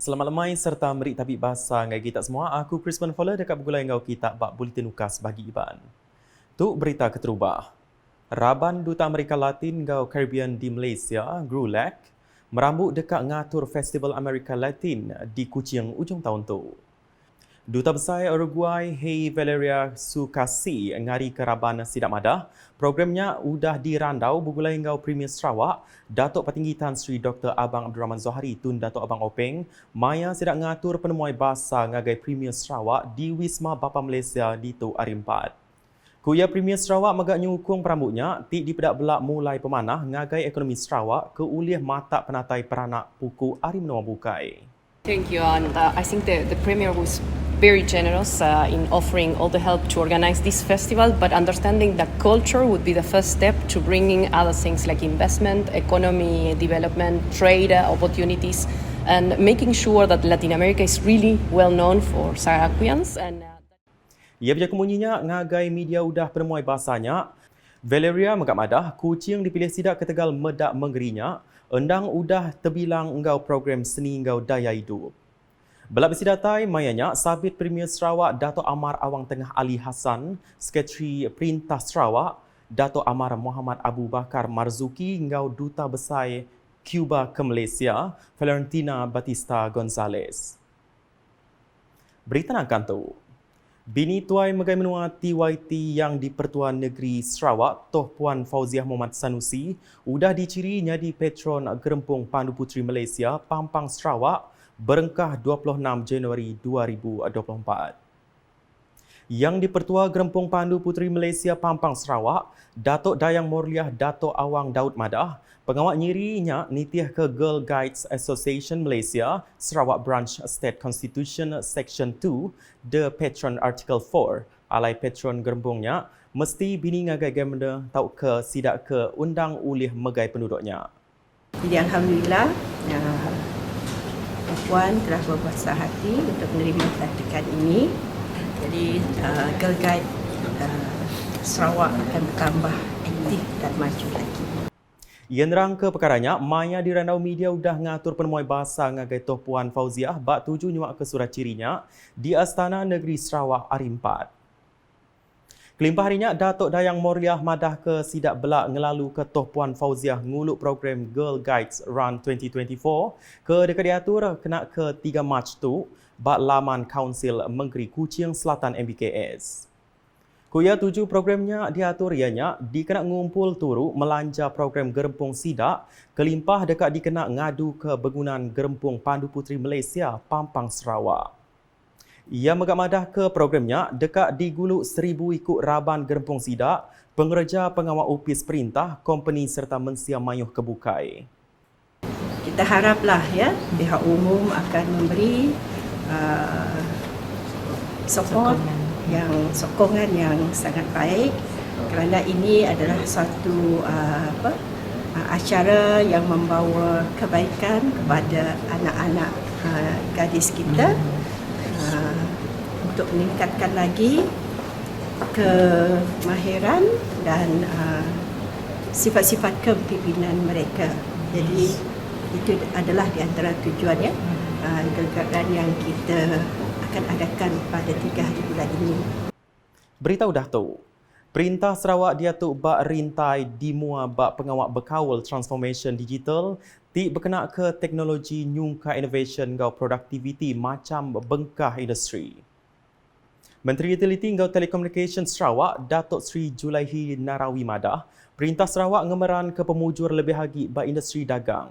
Selamat lemai serta merik tabik bahasa ngai kita semua. Aku Crispin Fowler dekat bergulai ngau kita bak Bulletin Ukas bagi Iban. Tu berita keterubah. Raban Duta Amerika Latin ngau Caribbean di Malaysia, GRULAC, merambut dekat ngatur Festival Amerika Latin di Kuching ujung tahun tu. Duta Besar Uruguay, Hey Valeria Sukasi, ngari ke Raban Sidak Madah. Programnya udah dirandau bergulai ngau Premier Sarawak, Datuk Petinggi Tan Sri Dr. Abang Abdul Rahman Zohari Tun Datuk Abang Openg, Maya sidak ngatur penemuai bahasa ngagai Premier Sarawak di Wisma Bapa Malaysia di Tu Arimpat. Kuya Premier Sarawak megak nyukung perambutnya, ti dipedak belak mulai pemanah ngagai ekonomi Sarawak ke uliah mata penatai peranak puku Arim Noah Bukai. Thank you, and I think the Premier was very generous in offering all the help to organize this festival, but understanding that culture would be the first step to bringing other things like investment, economy development, trade opportunities, and making sure that Latin America is really well known for Saracuians. Ia berjaya kemunyinya ngagai media udah penemuai bahasanya. Valeria megak madah, Kuching dipilih sidak ke Tegal medak menggerinya, endang udah terbilang engau program seni engau daya hidup. Belak bersidatai, mayanya Sabit Premier Sarawak Dato' Amar Awang Tengah Ali Hassan, Sekretari Perintah Sarawak, Dato' Amar Muhammad Abu Bakar Marzuki engau Duta Besar Cuba ke Malaysia, Valentina Batista Gonzalez. Berita nakkan tu. Bini tuai megai menua TYT yang di Pertuan Negeri Sarawak, Toh Puan Fauziah Muhammad Sanusi, udah diciri jadi patron Gerempung Pandu Puteri Malaysia, Pampang Sarawak, berengkah 26 Januari 2024. Yang di Pertua Gerempung Pandu Puteri Malaysia, Pampang Sarawak, Datuk Dayang Morliah Datuk Awang Daud Madah, pengawal nyirinya nitiah ke Girl Guides Association Malaysia, Sarawak Branch State Constitution Section 2, The Patron Article 4, alai patron gerempungnya, mesti bini ngagai gemda tau ke sidak ke undang ulih megai penduduknya. Jadi Alhamdulillah, Puan telah berbesar hati untuk menerima pelantikan ini. Jadi Girl Guide Sarawak akan bertambah aktif dan maju lagi. Ia nerang ke perkaranya, Maya di randau media udah ngatur penemuai bahasa ngagai Toh Puan Fauziah bak tuju nyuak ke surat cirinya di Astana Negeri Sarawak Arimpat. Kelimpah harinya, Datuk Dayang Morliah madah ke sidak belak ngelalu ke Toh Puan Fauziah nguluk program Girl Guides Run 2024 ke dekat diatur kena ke 3 Mac tu bak laman Kaunsil Menggeri Kuching Selatan MBKS. Kuya tuju programnya diatur ianya dikena ngumpul turu melanja program Gerempung Sidak kelimpah dekat dikena ngadu ke bangunan Gerempung Pandu Puteri Malaysia, Pampang Sarawak. Ia megak madah ke programnya dekat diguluk 1000 ikut Raban Gerempung Sidak, pengereja pengawal opis perintah, company serta mensia mayuh kebukai. Kita haraplah ya pihak umum akan memberi sokongan yang sangat baik kerana ini adalah suatu acara yang membawa kebaikan kepada anak-anak gadis kita untuk meningkatkan lagi kemahiran dan sifat-sifat kepimpinan mereka. Jadi itu adalah di antara tujuannya kegiatan yang kita akan adakan pada 3 hari bulan ini. Berita udah tahu. Perintah Sarawak diatuk bak rintai dimua bak pengawal berkawal transformation digital ti berkena ke teknologi nyungka innovation gau productivity macam bengkah industri. Menteri Utility gau Telekomunikasi Sarawak Datuk Sri Julaihi Narawi madah, Perintah Sarawak ngemeran ke pemujur lebih lagi bak industri dagang.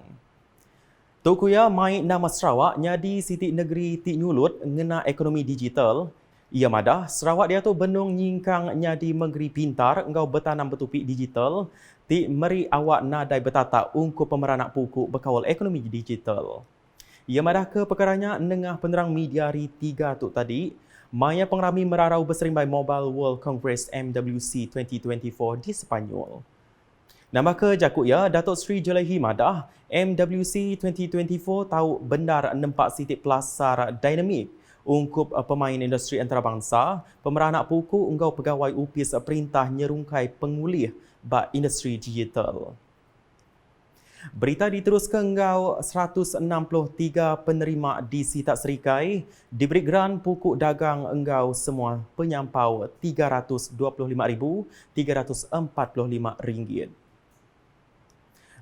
Tokuya mai nama Sarawak nyadi Siti Negeri Tik Nyulut ngena ekonomi digital. Ia madah Sarawak dia tu benung nyingkang nyadi menggeri pintar engkau bertanam betupik digital ti meri awak nadai bertata ungkup pemeranak pukuk berkawal ekonomi digital. Ia madah ke perkaranya nengah penerang media hari 3 tu tadi, Maya pengrami merarau berserimbai Mobile World Congress MWC 2024 di Sepanyol. Nama ke jakut ya, Datuk Sri Julaihi madah, MWC 2024 tahu bendar nempak sitik pelasar dinamik ungkup pemain industri antarabangsa, pemeranak puku unggau pegawai upis perintah nyerungkai pengulih bak industri digital. Berita diteruskan engkau 163 penerima DC Tak Serikai diberi geran pokok dagang engkau semua penyampau RM325,345.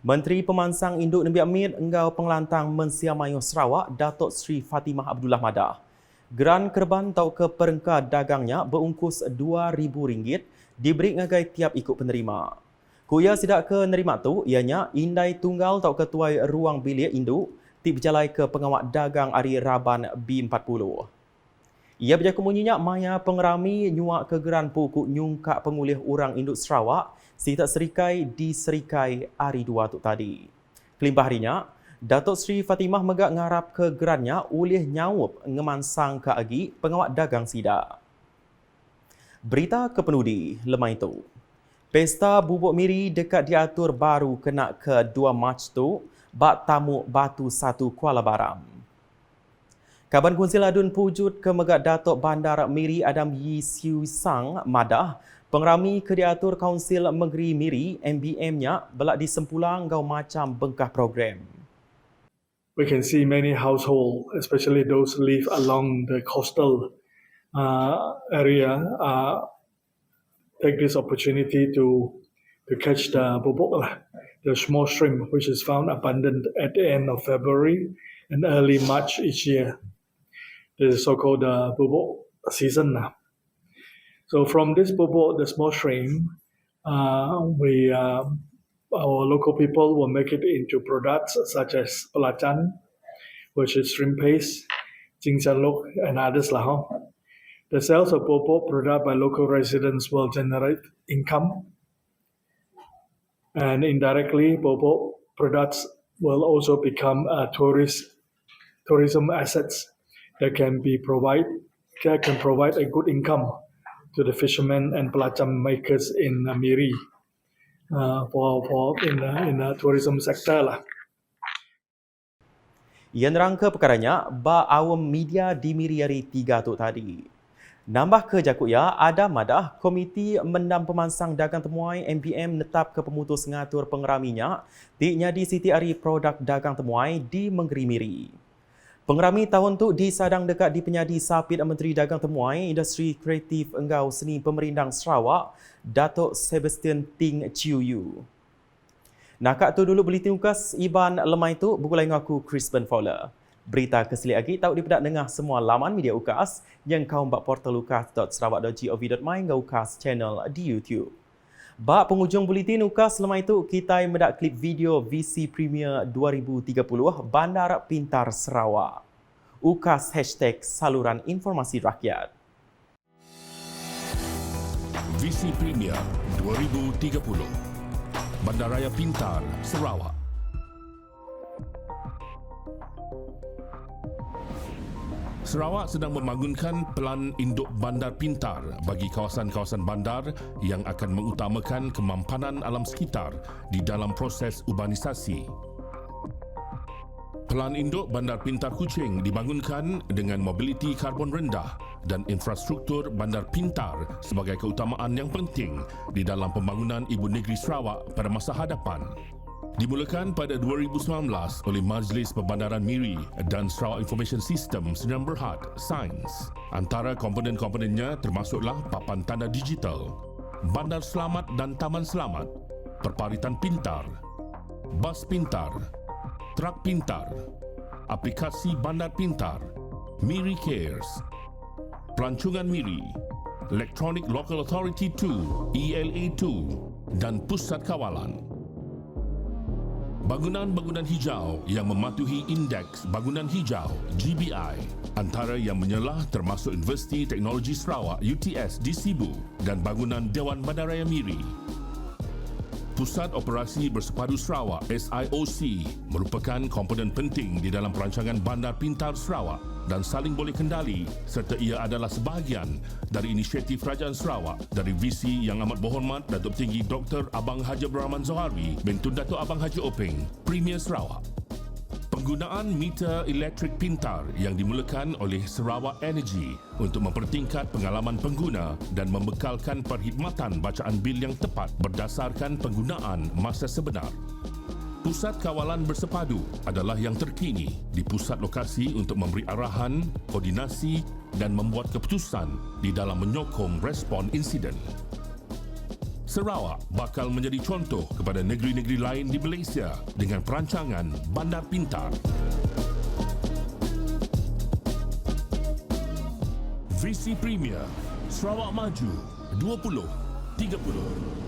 Menteri Pemansang Induk Negeri Amir engkau pengelantang Mensia Mayu Sarawak Datuk Seri Fatimah Abdullah Madah. Geran kerban tau ke perengkah dagangnya berungkus RM2,000 diberi ngagai tiap ikut penerima. Kuya sidak ke nerima tu, ianya indai tunggal tau ketuai ruang bilik induk ti berjalai ke pengawak dagang Ari Raban B40. Ia berjaku munyinya maya pengerami nyuak ke geran pokok nyungkak pengulih orang induk Sarawak si tak serikai di serikai Ari 2 tu tadi. Kelimpah harinya, Datuk Seri Fatimah megak ngarap ke gerannya ulih nyawup ngemansang ke agi pengawak dagang sidak. Berita ke penudi lemah itu. Pesta bubuk miri dekat diatur baru kena ke 2 Mac tu, bak tamu Batu 1 Kuala Baram. Kaban Kunsil Adun pujud ke megat Datuk Bandar Miri Adam Yi Siu Sang Madah, pengerami ke diatur Kaunsil Negeri Miri MBM-nya belak disempulang gau macam bengkah program. We can see many households, especially those who live along the coastal area, take this opportunity to catch the bubuk, the small shrimp, which is found abundant at the end of February and early March each year. This is so-called bubuk season. So from this bubuk, the small shrimp, our local people will make it into products such as pelacan, which is shrimp paste, cincalok, and others. The sales of bubuk product by local residents will generate income, and indirectly, bubuk products will also become tourism assets that can provide a good income to the fishermen and pelacan makers in Miri in the tourism sector . Ia nerangka perkaranya ba awam media di Miri hari 3 tu tadi. Nambah ke jakuya, ada madah Komiti Mendam Pemansang Dagang Temuai MBM netap ke pemutus ngatur pengeraminya di nyadi Siti Ari produk dagang temuai di Menggeri Miri. Pengerami tahun tu disadang dekat di penyadi Sapit Menteri Dagang Temuai Industri Kreatif Enggau Seni Pemerindang Sarawak, Datuk Sebastian Ting Chiu Yu. Nakak tu dulu beli tingkas Iban lemai tu bergulai dengan aku Crispin Fowler. Berita keselik lagi tahu dipedak dengar semua laman media UKAS yang kau bak portal ukas.sarawak.gov.my ngau UKAS channel di YouTube. Bak penghujung buletin UKAS lemai tu kita mendak klip video VC Premier 2030 Bandar Pintar Sarawak. UKAS #saluran informasi rakyat. VC Premier 2030 Bandaraya Pintar Sarawak. Sarawak sedang membangunkan pelan induk bandar pintar bagi kawasan-kawasan bandar yang akan mengutamakan kemampanan alam sekitar di dalam proses urbanisasi. Pelan induk bandar pintar Kuching dibangunkan dengan mobiliti karbon rendah dan infrastruktur bandar pintar sebagai keutamaan yang penting di dalam pembangunan Ibu Negeri Sarawak pada masa hadapan. Dimulakan pada 2019 oleh Majlis Perbandaran Miri dan Sarawak Information System Sdn Bhd Sains. Antara komponen-komponennya termasuklah papan tanda digital, bandar selamat dan taman selamat, perparitan pintar, bas pintar, trak pintar, aplikasi bandar pintar, Miri Cares, pelancongan Miri, Electronic Local Authority 2 ELA2 dan pusat kawalan. Bangunan-bangunan hijau yang mematuhi Indeks Bangunan Hijau GBI antara yang menyelah termasuk Universiti Teknologi Sarawak UTS di Sibu dan bangunan Dewan Bandaraya Miri. Pusat Operasi Bersepadu Sarawak SIOC merupakan komponen penting di dalam perancangan Bandar Pintar Sarawak dan saling boleh kendali serta ia adalah sebahagian dari inisiatif Kerajaan Sarawak dari VC yang amat berhormat Datuk Tinggi Dr. Abang Haji Abdul Rahman Zohari bintun Datuk Abang Haji Openg, Premier Sarawak. Penggunaan meter elektrik pintar yang dimulakan oleh Sarawak Energy untuk mempertingkat pengalaman pengguna dan membekalkan perkhidmatan bacaan bil yang tepat berdasarkan penggunaan masa sebenar. Pusat kawalan bersepadu adalah yang terkini di pusat lokasi untuk memberi arahan, koordinasi dan membuat keputusan di dalam menyokong respon insiden. Sarawak bakal menjadi contoh kepada negeri-negeri lain di Malaysia dengan perancangan Bandar Pintar. Visi Premier Sarawak Maju 2030.